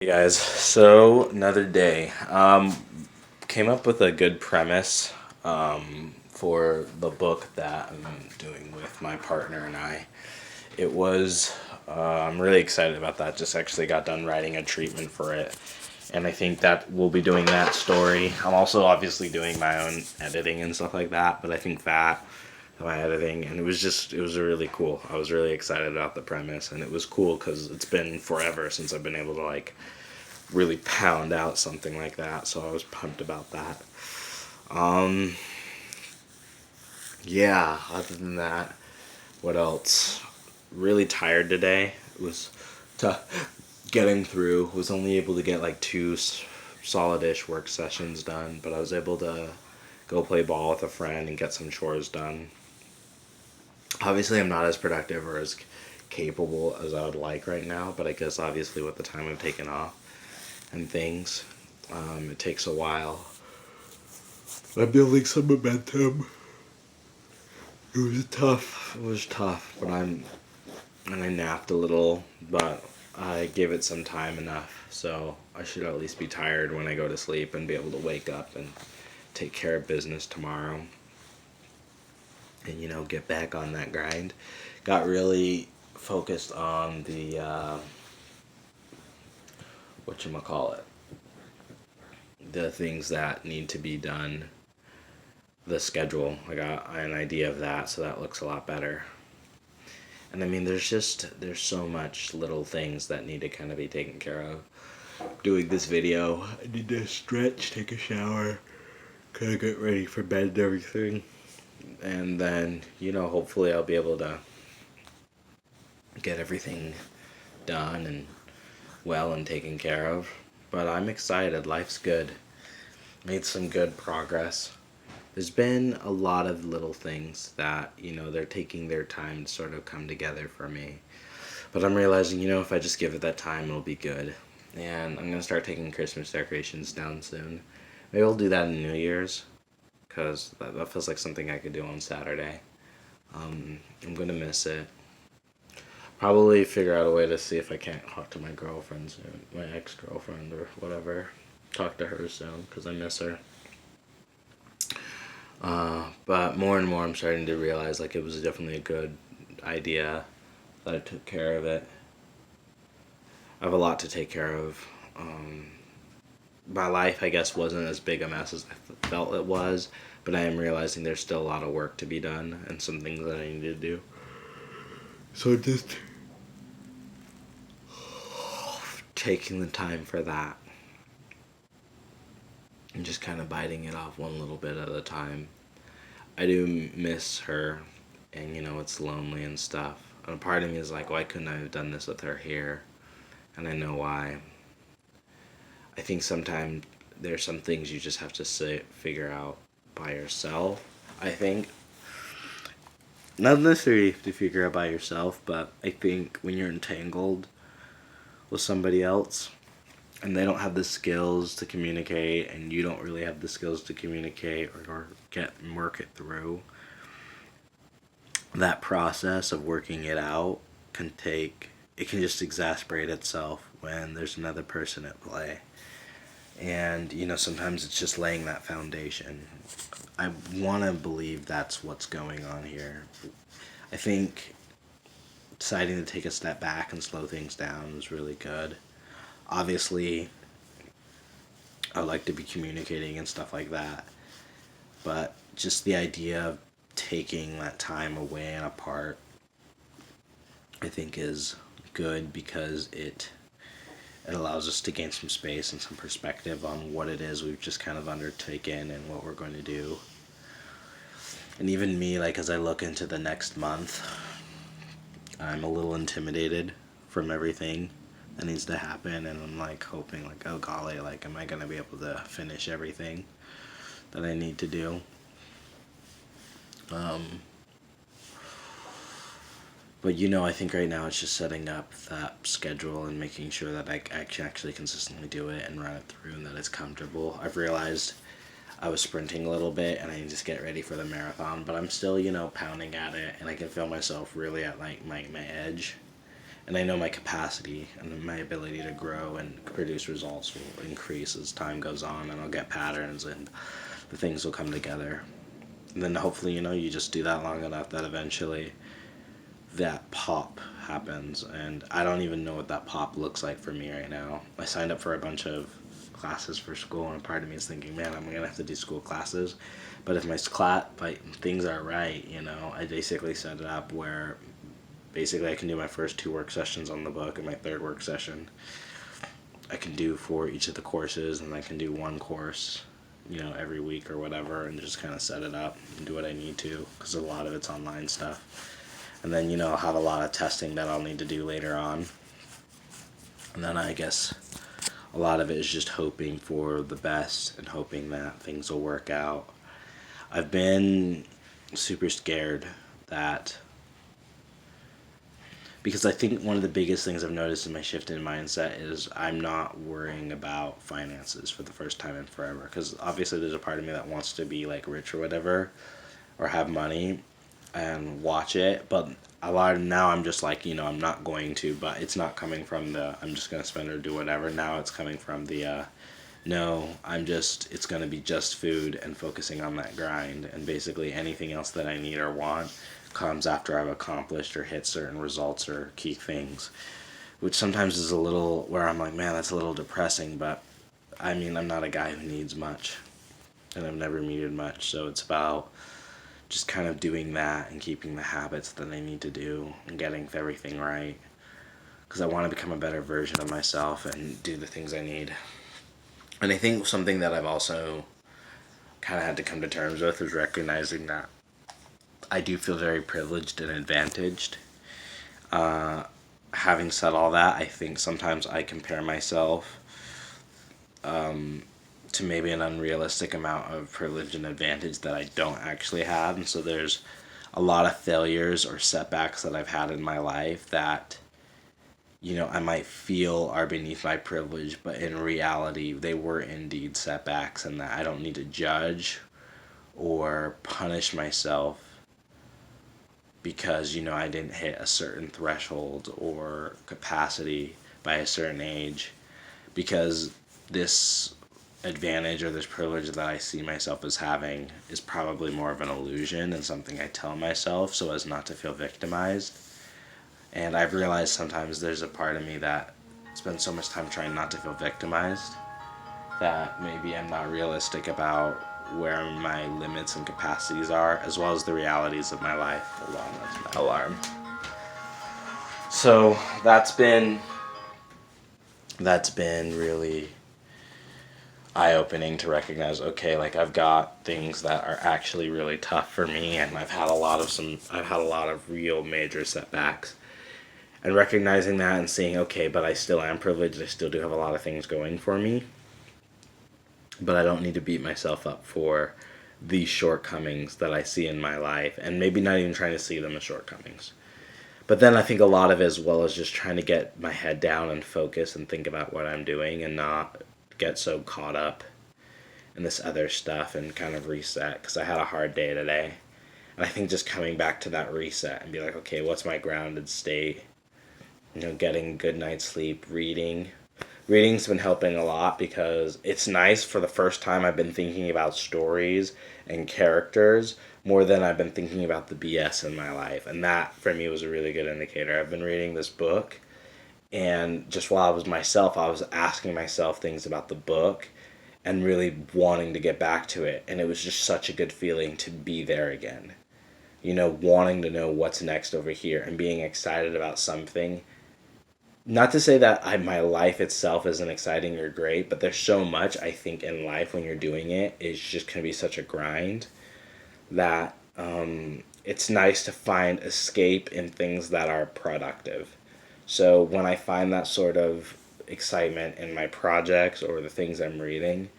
Hey guys, so another day. Came up with a good premise for the book that I'm doing with my partner and I. It was, I'm really excited about that. Just actually got done writing a treatment for it. And I think that we'll be doing that story. I'm also obviously doing my own editing and stuff like that, but I think that my editing, and it was really cool. I was really excited about the premise, and it was cool because it's been forever since I've been able to really pound out something like that, so I was pumped about that. Um, yeah, other than that, what else? Really tired today. It was tough getting through. Was only able to get like two solid-ish work sessions done, but I was able to go play ball with a friend and get some chores done. Obviously, I'm not as productive or as capable as I would like right now, but I guess obviously with the time I've taken off and things, it takes a while. I'm building some momentum. It was tough. It was tough, but and I napped a little, but I gave it some time enough, so I should at least be tired when I go to sleep and be able to wake up and take care of business tomorrow. And get back on that grind. Got really focused on the whatchamacallit, the things that need to be done, the schedule. I got an idea of that, so that looks a lot better. And I mean, there's so much little things that need to kind of be taken care of. Doing this video, I need to stretch, take a shower, kind of get ready for bed and everything. And then, hopefully I'll be able to get everything done and well and taken care of. But I'm excited. Life's good. Made some good progress. There's been a lot of little things that, they're taking their time to sort of come together for me. But I'm realizing, if I just give it that time, it'll be good. And I'm going to start taking Christmas decorations down soon. Maybe I'll do that in New Year's, because that feels like something I could do on Saturday. I'm going to miss it. Probably figure out a way to see if I can't talk to my girlfriend soon, my ex-girlfriend or whatever. Talk to her soon, because I miss her. But more and more I'm starting to realize it was definitely a good idea that I took care of it. I have a lot to take care of. My life, I guess, wasn't as big a mess as I felt it was, but I am realizing there's still a lot of work to be done and some things that I need to do. So just taking the time for that and just kind of biting it off one little bit at a time. I do miss her, and it's lonely and stuff. And a part of me is like, why couldn't I have done this with her here? And I know why. I think sometimes there's some things you just have to figure out by yourself. I think not necessarily to figure out by yourself, but I think when you're entangled with somebody else and they don't have the skills to communicate and you don't really have the skills to communicate or work it through, that process of working it out it can just exasperate itself when there's another person at play. And sometimes it's just laying that foundation. I want to believe that's what's going on here. I think deciding to take a step back and slow things down is really good. Obviously, I like to be communicating and stuff like that, but just the idea of taking that time away and apart, I think is good because it allows us to gain some space and some perspective on what it is we've just kind of undertaken and what we're going to do. And even me, as I look into the next month, I'm a little intimidated from everything that needs to happen, and I'm hoping oh golly, am I going to be able to finish everything that I need to do? But I think right now it's just setting up that schedule and making sure that I actually consistently do it and run it through and that it's comfortable. I've realized I was sprinting a little bit and I just get ready for the marathon, but I'm still, pounding at it, and I can feel myself really at my edge. And I know my capacity and my ability to grow and produce results will increase as time goes on, and I'll get patterns and the things will come together. And then hopefully, you just do that long enough that eventually that pop happens. And I don't even know what that pop looks like for me right now. I signed up for a bunch of classes for school, and a part of me is thinking, man, I'm gonna have to do school classes. But if things are right, I basically set it up where basically I can do my first 2 work sessions on the book, and my third work session I can do for each of the courses, and I can do one course, every week or whatever, and just kind of set it up and do what I need to, because a lot of it's online stuff. And then, I'll have a lot of testing that I'll need to do later on. And then I guess a lot of it is just hoping for the best and hoping that things will work out. I've been super scared that, because I think one of the biggest things I've noticed in my shift in mindset is I'm not worrying about finances for the first time in forever. Because obviously there's a part of me that wants to be like rich or whatever, or have money and watch it. But a lot of now I'm just like, I'm not going to, but it's not coming from the I'm just going to spend or do whatever. Now it's coming from the no, it's going to be just food and focusing on that grind. And basically anything else that I need or want comes after I've accomplished or hit certain results or key things, which sometimes is a little where I'm like, man, that's a little depressing. But I mean, I'm not a guy who needs much, and I've never needed much. So it's about just kind of doing that and keeping the habits that I need to do and getting everything right, because I want to become a better version of myself and do the things I need. And I think something that I've also kind of had to come to terms with is recognizing that I do feel very privileged and advantaged. Having said all that, I think sometimes I compare myself to maybe an unrealistic amount of privilege and advantage that I don't actually have. And so there's a lot of failures or setbacks that I've had in my life that, I might feel are beneath my privilege, but in reality, they were indeed setbacks, and that I don't need to judge or punish myself because, I didn't hit a certain threshold or capacity by a certain age, because this advantage or this privilege that I see myself as having is probably more of an illusion and something I tell myself so as not to feel victimized. And I've realized sometimes there's a part of me that spends so much time trying not to feel victimized that maybe I'm not realistic about where my limits and capacities are, as well as the realities of my life. Hold on, that's my alarm. So that's been really eye-opening to recognize, okay, like I've got things that are actually really tough for me, and I've had a lot of real major setbacks. And recognizing that and seeing, okay, but I still am privileged, I still do have a lot of things going for me, but I don't need to beat myself up for these shortcomings that I see in my life, and maybe not even trying to see them as shortcomings. But then I think a lot of it as well is just trying to get my head down and focus and think about what I'm doing and not get so caught up in this other stuff and kind of reset, because I had a hard day today. And I think just coming back to that reset and be like, okay, what's my grounded state? Getting a good night's sleep, reading. Reading's been helping a lot because it's nice. For the first time, I've been thinking about stories and characters more than I've been thinking about the BS in my life. And that, for me, was a really good indicator. I've been reading this book, and just while I was myself, I was asking myself things about the book and really wanting to get back to it. And it was just such a good feeling to be there again. Wanting to know what's next over here and being excited about something. Not to say that my life itself isn't exciting or great, but there's so much, I think, in life when you're doing it, it's just going to be such a grind that it's nice to find escape in things that are productive. So when I find that sort of excitement in my projects or the things I'm reading,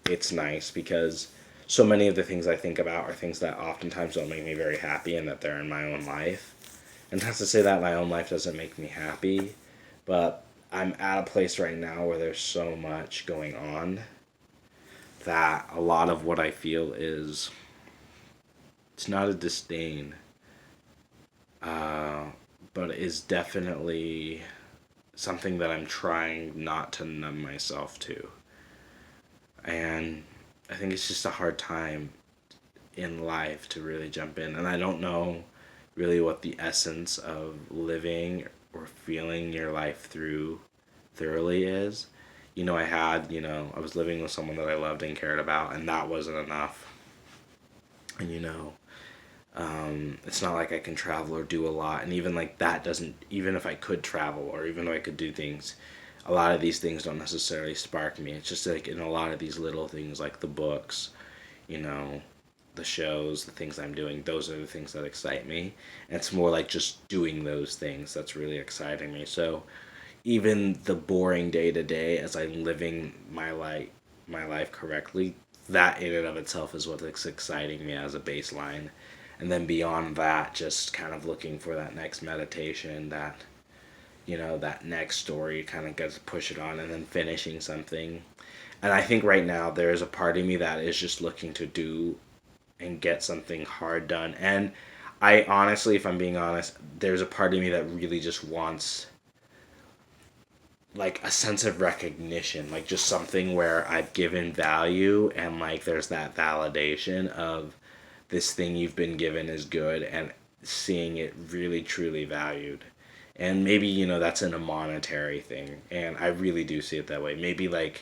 it's nice, because so many of the things I think about are things that oftentimes don't make me very happy and that they're in my own life. And not to say that my own life doesn't make me happy, but I'm at a place right now where there's so much going on that a lot of what I feel is, it's not a disdain, but but is definitely something that I'm trying not to numb myself to. And I think it's just a hard time in life to really jump in. And I don't know really what the essence of living or feeling your life through thoroughly is. I was living with someone that I loved and cared about, and that wasn't enough. And, it's not like I can travel or do a lot. And even like that doesn't, even if I could travel or even if I could do things, a lot of these things don't necessarily spark me. It's just like in a lot of these little things, like the books, you know, the shows, the things I'm doing, those are the things that excite me. And it's more like just doing those things that's really exciting me. So even the boring day to day as I'm living my life correctly, that in and of itself is what's exciting me as a baseline. And then beyond that, just kind of looking for that next meditation, that next story, kind of gets to push it on, and then finishing something. And I think right now there is a part of me that is just looking to do and get something hard done. And I honestly, if I'm being honest, there's a part of me that really just wants like a sense of recognition, like just something where I've given value and like there's that validation of this thing you've been given is good and seeing it really truly valued. And maybe, that's in a monetary thing. And I really do see it that way. Maybe like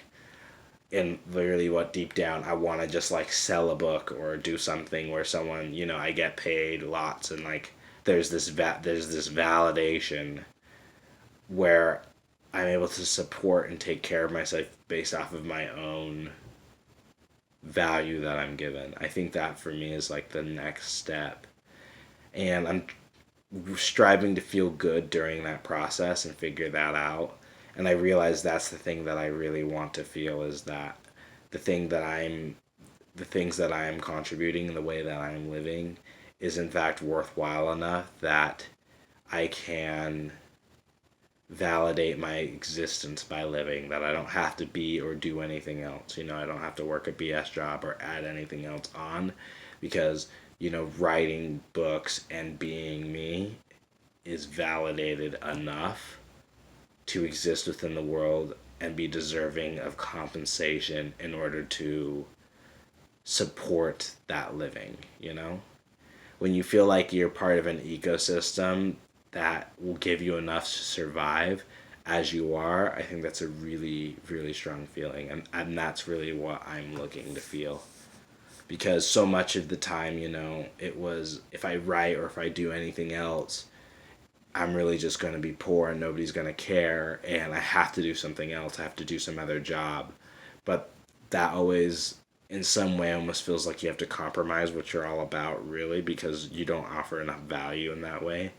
in literally what deep down I want to just like sell a book or do something where someone, I get paid lots and like there's this validation where I'm able to support and take care of myself based off of my own value that I'm given. I think that for me is like the next step. And I'm striving to feel good during that process and figure that out. And I realize that's the thing that I really want to feel is that the thing that I'm the things that I am contributing and the way that I'm living is in fact worthwhile enough that I can validate my existence by living, that I don't have to be or do anything else. I don't have to work a BS job or add anything else on because, writing books and being me is validated enough to exist within the world and be deserving of compensation in order to support that living. When you feel like you're part of an ecosystem that will give you enough to survive as you are, I think that's a really, really strong feeling. And that's really what I'm looking to feel. Because so much of the time, it was if I write or if I do anything else, I'm really just going to be poor and nobody's going to care. And I have to do something else. I have to do some other job. But that always, in some way, almost feels like you have to compromise what you're all about, really, because you don't offer enough value in that way.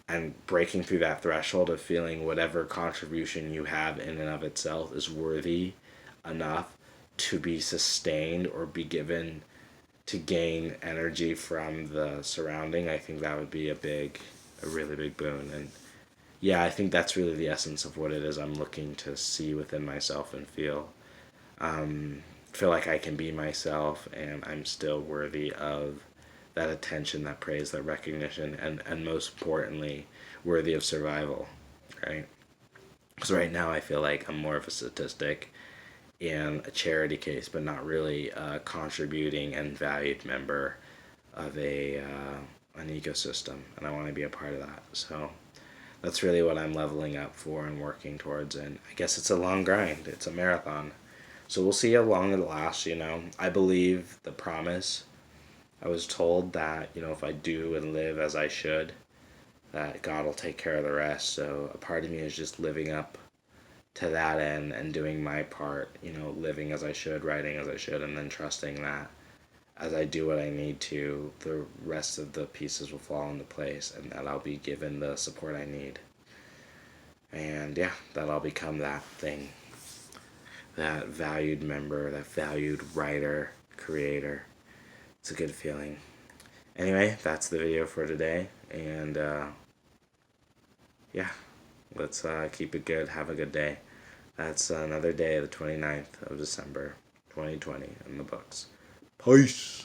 And breaking through that threshold of feeling whatever contribution you have in and of itself is worthy enough to be sustained or be given to gain energy from the surrounding, I think that would be a really big boon. And yeah, I think that's really the essence of what it is I'm looking to see within myself and feel like I can be myself and I'm still worthy of that attention, that praise, that recognition, and most importantly, worthy of survival, right? Because right now I feel like I'm more of a statistic in a charity case, but not really a contributing and valued member of an ecosystem, and I want to be a part of that. So that's really what I'm leveling up for and working towards. And I guess it's a long grind. It's a marathon. So we'll see how long it lasts. I believe the promise. I was told that, if I do and live as I should, that God will take care of the rest. So a part of me is just living up to that end and doing my part, living as I should, writing as I should, and then trusting that as I do what I need to, the rest of the pieces will fall into place and that I'll be given the support I need. And yeah, that I'll become that thing, that valued member, that valued writer, creator. It's a good feeling. Anyway, that's the video for today. And yeah, let's keep it good. Have a good day. That's another day, the 29th of December, 2020, in the books. Peace.